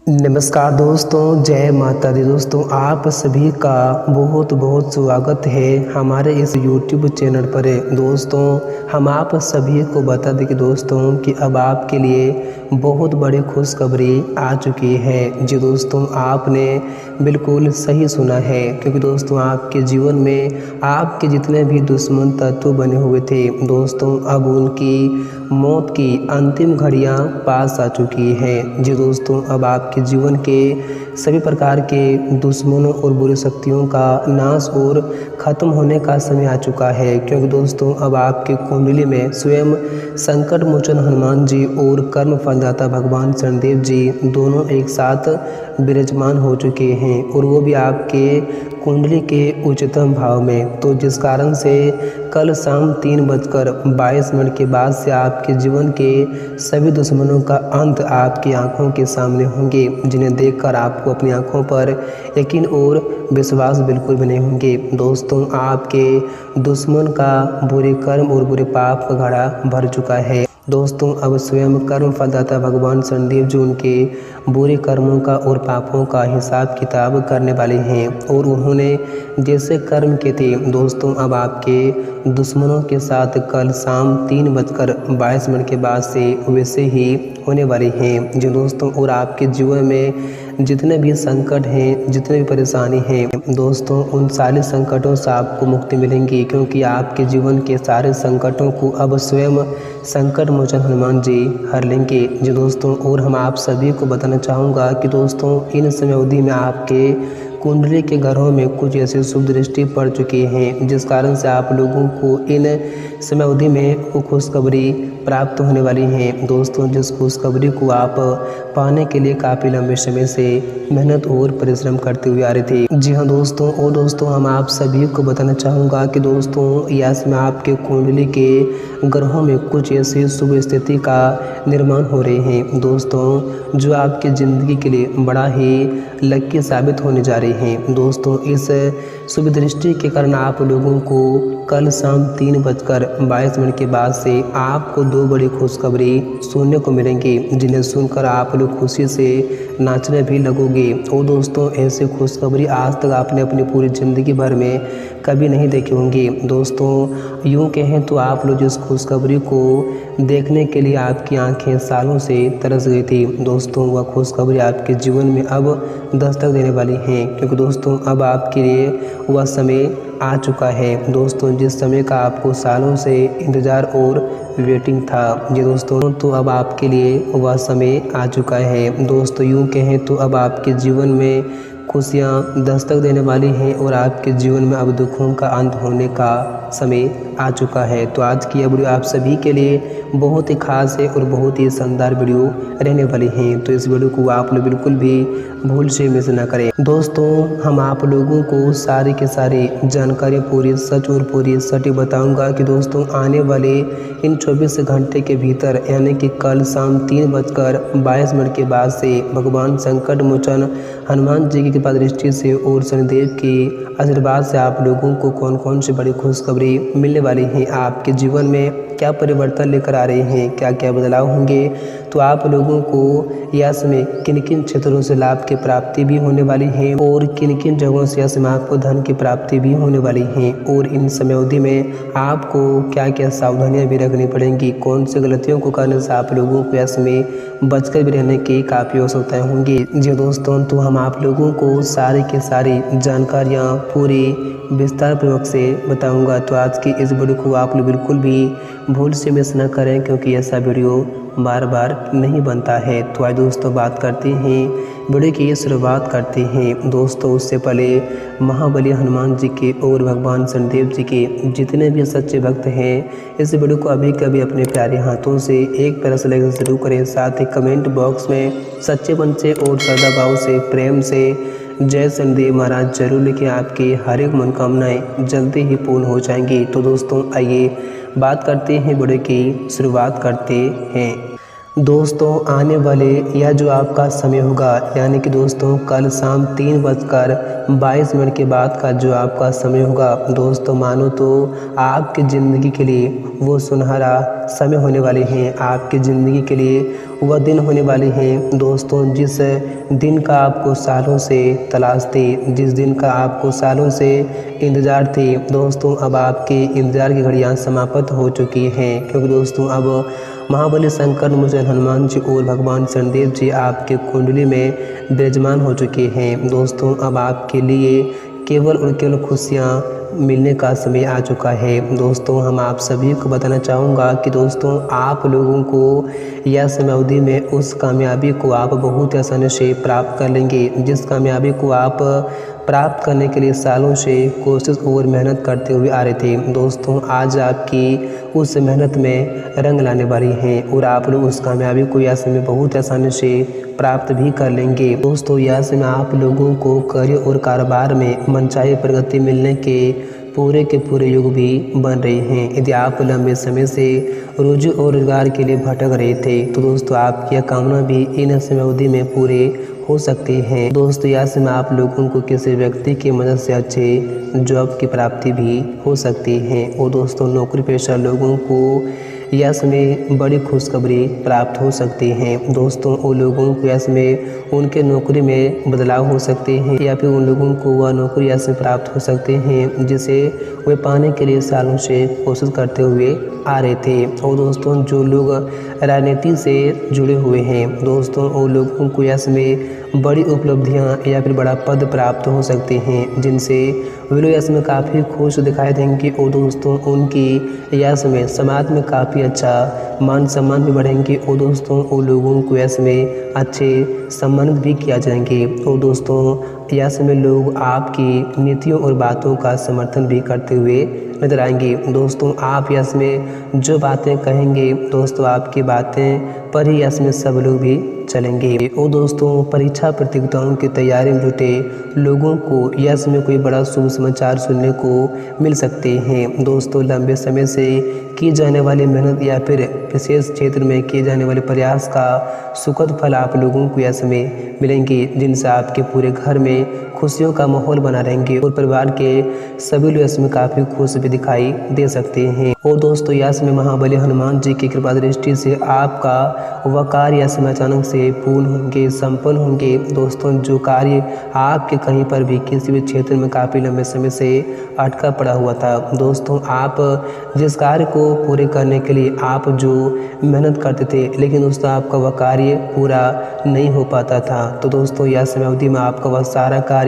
नमस्कार दोस्तों, जय माता दी। दोस्तों आप सभी का बहुत बहुत स्वागत है हमारे इस YouTube चैनल पर। दोस्तों हम आप सभी को बता दें कि दोस्तों कि अब आपके लिए बहुत बड़ी खुशखबरी आ चुकी है। जी दोस्तों, आपने बिल्कुल सही सुना है, क्योंकि दोस्तों आपके जीवन में आपके जितने भी दुश्मन तत्व बने हुए थे दोस्तों, अब उनकी मौत की अंतिम घड़ियां पास आ चुकी हैं। जी दोस्तों, अब आपके जीवन के सभी प्रकार के दुश्मनों और बुरी शक्तियों का नाश और ख़त्म होने का समय आ चुका है, क्योंकि दोस्तों अब आपके कुंडली में स्वयं संकट मोचन हनुमान जी और कर्म फलदाता भगवान शनिदेव जी दोनों एक साथ विराजमान हो चुके हैं, और वो भी आपके कुंडली के उच्चतम भाव में। तो जिस कारण से कल शाम 3:22 के बाद से आपके जीवन के सभी दुश्मनों का अंत आपकी आंखों के सामने होंगे, जिन्हें देखकर आपको अपनी आंखों पर यकीन और विश्वास बिल्कुल भी नहीं होंगे। दोस्तों आपके दुश्मन का बुरे कर्म और बुरे पाप का घड़ा भर चुका है। दोस्तों अब स्वयं कर्म फलदाता भगवान शनिदेव जी उनके बुरे कर्मों का और पापों का हिसाब किताब करने वाले हैं, और उन्होंने जैसे कर्म किए थे दोस्तों अब आपके दुश्मनों के साथ कल शाम 3:22 के बाद से वैसे ही होने वाले हैं। जो दोस्तों और आपके जीवन में जितने भी संकट हैं, जितने भी परेशानी हैं दोस्तों, उन सारे संकटों से आपको मुक्ति मिलेंगी, क्योंकि आपके जीवन के सारे संकटों को अब स्वयं संकट मोचन हनुमान जी हर लेंगे। जी दोस्तों, और हम आप सभी को बताना चाहूँगा कि दोस्तों इन समय अवधि में आपके कुंडली के घरों में कुछ ऐसी शुभ दृष्टि पड़ चुकी हैं, जिस कारण से आप लोगों को इन समय अवधि में वो खुशखबरी प्राप्त होने वाली हैं। दोस्तों जिस खुशखबरी को आप पाने के लिए काफ़ी लंबे समय से मेहनत और परिश्रम करते हुए आ रहे थे। जी हाँ दोस्तों, और दोस्तों हम आप सभी को बताना चाहूँगा कि दोस्तों यह समय आपके कुंडली के ग्रहों में कुछ ऐसी शुभ स्थिति का निर्माण हो रहे हैं दोस्तों, जो आपकी ज़िंदगी के लिए बड़ा ही लकी साबित होने जा रही हैं। दोस्तों इस शुभ दृष्टि के कारण आप लोगों को कल शाम 3:22 के बाद से आपको दो बड़ी खुशखबरी सुनने को मिलेंगी, जिन्हें सुनकर आप लोग खुशी से नाचने भी लगोगे। और दोस्तों ऐसे खुशखबरी आज तक आपने अपनी पूरी ज़िंदगी भर में कभी नहीं देखे होंगे। दोस्तों यूँ कहें तो आप लोग जिस खुशखबरी को देखने के लिए आपकी आंखें सालों से तरस गई थी दोस्तों, वह खुशखबरी आपके जीवन में अब दस्तक देने वाली हैं, क्योंकि दोस्तों अब आपके लिए वह समय आ चुका है दोस्तों, जिस समय का आपको सालों से इंतज़ार और वेटिंग था। जी दोस्तों, तो अब आपके लिए वह समय आ चुका है दोस्तों। यूँ कहें तो अब आपके जीवन में खुशियाँ दस्तक देने वाली हैं, और आपके जीवन में अब दुखों का अंत होने का समय आ चुका है। तो आज की यह वीडियो आप सभी के लिए बहुत ही खास है और बहुत ही शानदार वीडियो रहने वाली हैं, तो इस वीडियो को आप लोग बिल्कुल भी भूल से मिस ना करें। दोस्तों हम आप लोगों को सारी के सारी जानकारी पूरी सच और पूरी सटीक बताऊंगा कि दोस्तों आने वाले इन 24 घंटे के भीतर, यानी कि कल शाम 3:22 के बाद से भगवान संकट मोचन हनुमान जी की कृपा दृष्टि से और शनिदेव के आशीर्वाद से आप लोगों को कौन कौन सी बड़ी खुशखबरी मिलने वाली है, आपके जीवन में क्या परिवर्तन लेकर आ रहे हैं, क्या क्या बदलाव होंगे, तो आप लोगों को यह समय किन किन क्षेत्रों से लाभ की प्राप्ति भी होने वाली है, और किन किन जगहों से यह समय आपको धन की प्राप्ति भी होने वाली है, और इन समय अवधि में आपको क्या क्या सावधानियां भी रखनी पड़ेंगी, कौन सी गलतियों को करने से आप लोगों को यह समय बचकर भी रहने की काफ़ी आवश्यकताएँ होंगी। जी दोस्तों, तो हम आप लोगों को सारी की सारी जानकारियाँ पूरी विस्तार पूर्वक से बताऊंगा। तो आज की इस वीडियो को आप लोग बिल्कुल भी भूल से मिस न करें, क्योंकि ऐसा वीडियो बार बार नहीं बनता है। तो आज दोस्तों बात करते हैं, वीडियो की शुरुआत करते हैं दोस्तों। उससे पहले महाबली हनुमान जी के और भगवान शनिदेव जी के जितने भी सच्चे भक्त हैं, इस वीडियो को अभी कभी अपने प्यारे हाथों से एक तरह से लाइक जरूर करें, साथ ही कमेंट बॉक्स में सच्चे मन से और श्रद्धा भाव से प्रेम से जय शनिदेव महाराज जरूर लिखें, आपकी हर एक मनोकामनाएं जल्दी ही पूर्ण हो जाएंगी। तो दोस्तों आइए बात करते हैं, वीडियो की शुरुआत करते हैं। दोस्तों आने वाले या जो आपका समय होगा, यानी कि दोस्तों कल शाम 3:22 के बाद का जो आपका समय होगा दोस्तों, मानो तो आपकी ज़िंदगी के लिए वो सुनहरा समय होने वाले हैं। आपकी ज़िंदगी के लिए वह दिन होने वाले हैं दोस्तों, जिस दिन का आपको सालों से तलाश थी, जिस दिन का आपको सालों से इंतज़ार थी दोस्तों, अब आपके इंतज़ार की घड़ियाँ समाप्त हो चुकी हैं। क्योंकि दोस्तों अब महाबली शंकर मुझे हनुमान जी और भगवान शनिदेव जी आपके कुंडली में विराजमान हो चुके हैं दोस्तों। अब आपके लिए केवल और केवल खुशियाँ मिलने का समय आ चुका है दोस्तों। हम आप सभी को बताना चाहूँगा कि दोस्तों आप लोगों को यह समय अवधि में उस कामयाबी को आप बहुत आसानी से प्राप्त कर लेंगे, जिस कामयाबी को आप प्राप्त करने के लिए सालों से कोशिश और मेहनत करते हुए आ रहे थे दोस्तों। आज आपकी उस मेहनत में रंग लाने वाली हैं और आप लोग उस कामयाबी को यह समय बहुत आसानी से प्राप्त भी कर लेंगे दोस्तों। यह समय आप लोगों को करियर और कारोबार में मनचाही प्रगति मिलने के पूरे युग भी बन रहे हैं। यदि आप लंबे समय से रोजी और रोजगार के लिए भटक रहे थे तो दोस्तों आपकी यह कामना भी इन समय अवधि में पूरे हो सकते हैं दोस्तों। यह समय आप लोगों को किसी व्यक्ति की मदद से अच्छे जॉब की प्राप्ति भी हो सकती है। और दोस्तों नौकरी पेशा लोगों को यह समय बड़ी खुशखबरी प्राप्त हो सकती हैं दोस्तों। उन लोगों को यह समय उनके नौकरी में बदलाव हो सकते हैं, या फिर उन लोगों को वह नौकरी ऐसे प्राप्त हो सकते हैं जिसे वे पाने के लिए सालों से कोशिश करते हुए आ रहे थे। और दोस्तों जो लोग राजनीति से जुड़े हुए हैं दोस्तों, उन लोगों को यह समय बड़ी उपलब्धियां या फिर बड़ा पद प्राप्त हो सकते हैं, जिनसे वे लोग इसमें काफ़ी खुश दिखाई देंगे। और दोस्तों उनकी यह समय समाज में काफ़ी अच्छा मान सम्मान भी बढ़ेंगे। और दोस्तों उन लोगों को इसमें अच्छे सम्मानित भी किया जाएंगे। और दोस्तों यह समय लोग आपकी नीतियों और बातों का समर्थन भी करते हुए नजर आएंगे दोस्तों। आप इसमें जो बातें कहेंगे दोस्तों, आपकी बातें पर ही इसमें सब लोग भी चलेंगे। और दोस्तों परीक्षा प्रतियोगिताओं की तैयारी में जुटे लोगों को यह समय कोई बड़ा शुभ समाचार सुनने को मिल सकते हैं दोस्तों। लंबे समय से की जाने वाली मेहनत या फिर विशेष क्षेत्र में किए जाने वाले प्रयास का सुखद फल आप लोगों को यह समय मिलेंगे, जिनसे आपके पूरे घर में खुशियों का माहौल बना रहेंगे और परिवार के सभी लोग इसमें काफ़ी खुश भी दिखाई दे सकते हैं। और दोस्तों यह समय महाबली हनुमान जी की कृपा दृष्टि से आपका वह कार्य इसमें अचानक से पूर्ण होंगे, संपन्न होंगे दोस्तों। जो कार्य आपके कहीं पर भी किसी भी क्षेत्र में काफ़ी लंबे समय से अटका पड़ा हुआ था दोस्तों, आप जिस कार्य को पूरे करने के लिए आप जो मेहनत करते थे, लेकिन दोस्तों आपका वह कार्य पूरा नहीं हो पाता था, तो दोस्तों यह समय अवधि में आपका वह सारा कार्य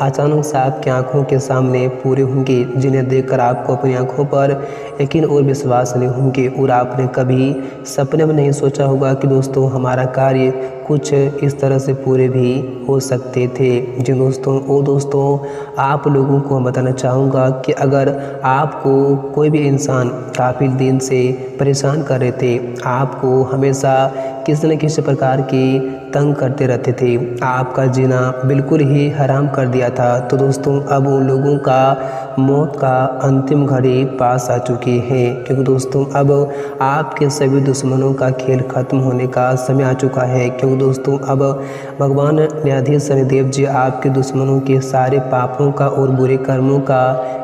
अचानक से आपकी आंखों के सामने पूरे होंगे, जिन्हें देखकर आपको अपनी आंखों पर यकीन और विश्वास नहीं होंगे। और आपने कभी सपने में नहीं सोचा होगा कि दोस्तों हमारा कार्य कुछ इस तरह से पूरे भी हो सकते थे। जी दोस्तों, ओ दोस्तों आप लोगों को बताना चाहूँगा कि अगर आपको कोई भी इंसान काफ़ी दिन से परेशान कर रहे थे, आपको हमेशा किसी न किसी प्रकार की तंग करते रहते थे, आपका जीना बिल्कुल ही हराम कर दिया था, तो दोस्तों अब उन लोगों का मौत का अंतिम घड़ी पास आ चुकी है। क्योंकि दोस्तों अब आपके सभी दुश्मनों का खेल खत्म होने का समय आ चुका है। क्योंकि दोस्तों अब भगवान न्यायाधीश शनिदेव जी आपके दुश्मनों के सारे पापों का और बुरे कर्मों का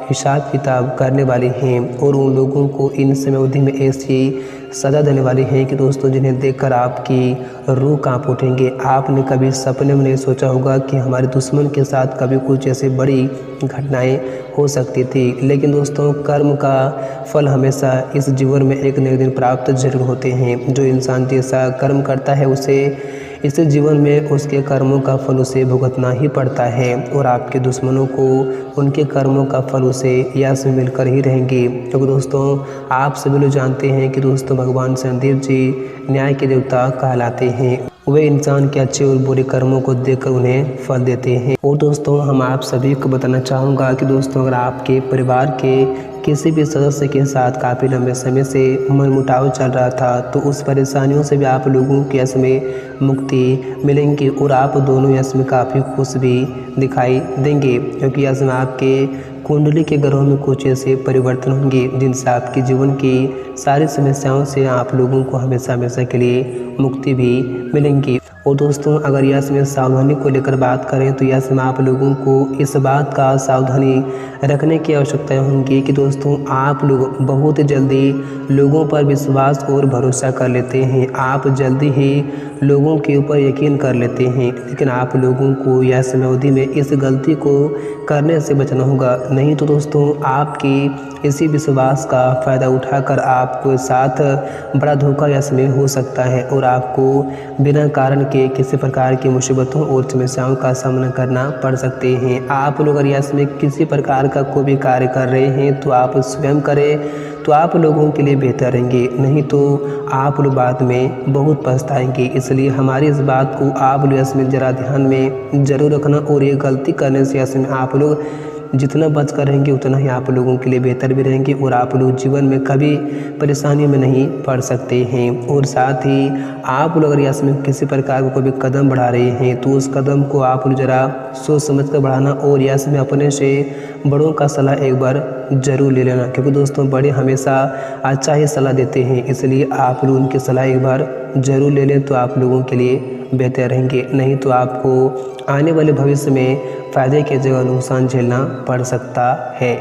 हिसाब किताब करने वाले हैं और उन लोगों को इन समय अवधि में ऐसी सजा देने वाली हैं कि दोस्तों जिन्हें देखकर आपकी रूह कांप उठेंगे। आपने कभी सपने में नहीं सोचा होगा कि हमारे दुश्मन के साथ कभी कुछ ऐसी बड़ी घटनाएं हो सकती थी, लेकिन दोस्तों कर्म का फल हमेशा इस जीवन में एक न एक दिन प्राप्त जरूर होते हैं। जो इंसान जैसा कर्म करता है उसे इस जीवन में उसके कर्मों का फल उसे भुगतना ही पड़ता है और आपके दुश्मनों को उनके कर्मों का फल उसे यश में मिलकर ही रहेंगे। क्योंकि दोस्तों आप सभी लोग जानते हैं कि दोस्तों भगवान शनिदेव जी न्याय के देवता कहलाते हैं। वे इंसान के अच्छे और बुरे कर्मों को देखकर उन्हें फल देते हैं। और दोस्तों हम आप सभी को बताना चाहूँगा कि दोस्तों अगर आपके परिवार के किसी भी सदस्य के साथ काफ़ी लंबे समय से मनमुटाव चल रहा था, तो उस परेशानियों से भी आप लोगों को इसमें मुक्ति मिलेंगी और आप दोनों इसमें काफ़ी खुश भी दिखाई देंगे। क्योंकि इसमें आपके कुंडली के ग्रहों में कुछ ऐसे परिवर्तन होंगे जिनसे आपके जीवन की सारी समस्याओं से आप लोगों को हमेशा हमेशा के लिए मुक्ति भी मिलेंगी। और दोस्तों अगर यह समय सावधानी को लेकर बात करें तो यह समय आप लोगों को इस बात का सावधानी रखने की आवश्यकता होगी कि दोस्तों आप लोग बहुत जल्दी लोगों पर विश्वास और भरोसा कर लेते हैं। आप जल्दी ही लोगों के ऊपर यकीन कर लेते हैं, लेकिन आप लोगों को यह समय अवधि में इस गलती को करने से बचना होगा। नहीं तो दोस्तों आपकी इसी विश्वास का फ़ायदा उठाकर आपके साथ बड़ा धोखा यह समय हो सकता है और आपको बिना कारण के किसी प्रकार की मुसीबतों और समस्याओं का सामना करना पड़ सकते हैं। आप लोग अगर यह समय किसी प्रकार का कोई भी कार्य कर रहे हैं तो आप स्वयं करें तो आप लोगों के लिए बेहतर रहेंगे, नहीं तो आप लोग बाद में बहुत पछताएंगे। इसलिए हमारी इस बात को आप लोग इसमें ज़रा ध्यान में ज़रूर रखना और ये गलती करने से इसमें आप लोग जितना बच कर रहेंगे उतना ही आप लोगों के लिए बेहतर भी रहेंगे और आप लोग जीवन में कभी परेशानी में नहीं पड़ सकते हैं। और साथ ही आप लोग अगर इसमें किसी प्रकार का कोई भी कदम बढ़ा रहे हैं तो उस कदम को आप लोग ज़रा सोच समझ कर बढ़ाना और इसमें अपने से बड़ों का सलाह एक बार ज़रूर ले लेना, क्योंकि दोस्तों बड़े हमेशा अच्छा ही सलाह देते हैं। इसलिए आप लोग उनकी सलाह एक बार ज़रूर ले लें तो आप लोगों के लिए बेहतर रहेंगे, नहीं तो आपको आने वाले भविष्य में फ़ायदे की जगह नुकसान झेलना पड़ सकता है।